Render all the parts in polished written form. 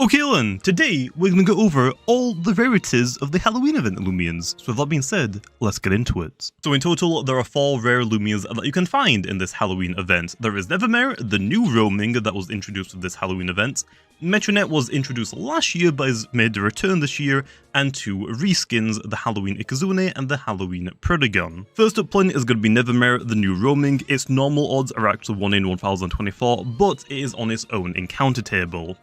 Okay then, today we're going to go over all the rarities of the Halloween event Loomians. So with that being said, let's get into it. So in total, there are 4 rare Loomians that you can find in this Halloween event. There is Nevermair, the new roaming that was introduced with this Halloween event. Metronet was introduced last year but has made a return this year, and 2 reskins, the Halloween Ikazune and the Halloween Protogun. First up playing is going to be Nevermair, the new roaming. Its normal odds are actually 1 in 1024, but it is on its own encounter table.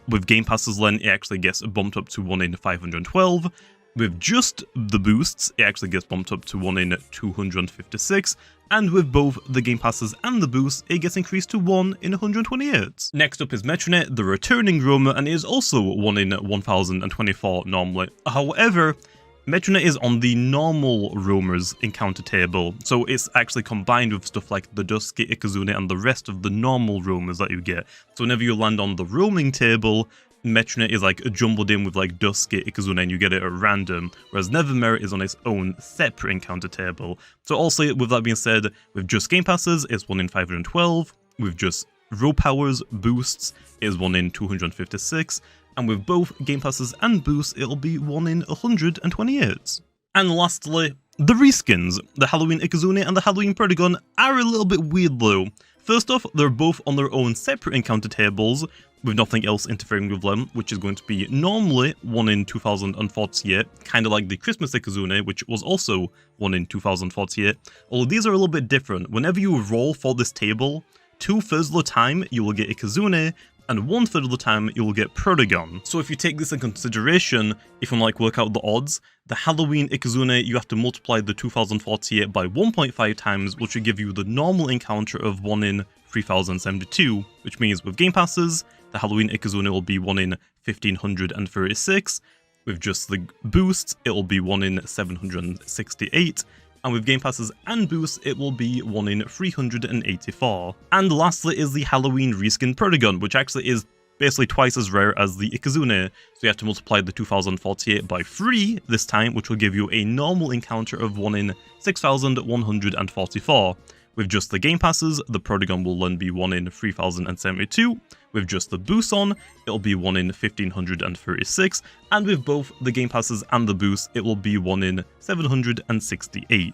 With Game Pass's Len, it actually gets bumped up to 1 in 512. With just the boosts, it actually gets bumped up to 1 in 256. And with both the Game Passes and the boosts, it gets increased to 1 in 128. Next up is Metronet, the returning roamer, and it is also 1 in 1024 normally. However, Metronet is on the normal roamers encounter table, so it's actually combined with stuff like the Dusky, Ikazune, and the rest of the normal roamers that you get. So whenever you land on the roaming table, Metronet is like jumbled in with like Dusky, Ikazune, and you get it at random, whereas Nevermair is on its own separate encounter table. So also, with that being said, with just Game Passes, it's 1 in 512, with just Row Powers boosts, is 1 in 256, and with both Game Passes and boosts, it'll be 1 in 128. And lastly, the reskins. The Halloween Ikazune and the Halloween Protogun are a little bit weird though. First off, they're both on their own separate encounter tables, with nothing else interfering with them, which is going to be normally 1 in 2048, kind of like the Christmas Ikazune, which was also 1 in 2048. Although these are a little bit different. Whenever you roll for this table, 2/3 of the time you will get Ikazune, and 1/3 of the time you will get Protogun. So if you take this in consideration, if you like work out the odds, the Halloween Ikazune, you have to multiply the 2048 by 1.5 times, which will give you the normal encounter of 1 in 3072, which means with Game Passes, the Halloween Ikazune will be 1 in 1536, with just the boosts, it will be 1 in 768, and with Game Passes and boosts, it will be 1 in 384. And lastly is the Halloween Reskin Protogun, which actually is basically twice as rare as the Ikazune, so you have to multiply the 2048 by 3 this time, which will give you a normal encounter of 1 in 6144. With just the Game Passes, the Protogun will then be 1 in 3072. With just the boosts on, it'll be 1 in 1536, and with both the Game Passes and the boosts, it will be 1 in 768.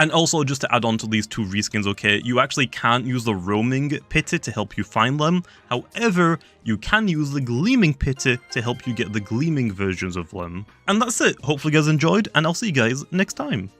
And also, just to add on to these 2 reskins, okay, you actually can't use the roaming pity to help you find them. However, you can use the gleaming pity to help you get the gleaming versions of them. And that's it. Hopefully you guys enjoyed, and I'll see you guys next time.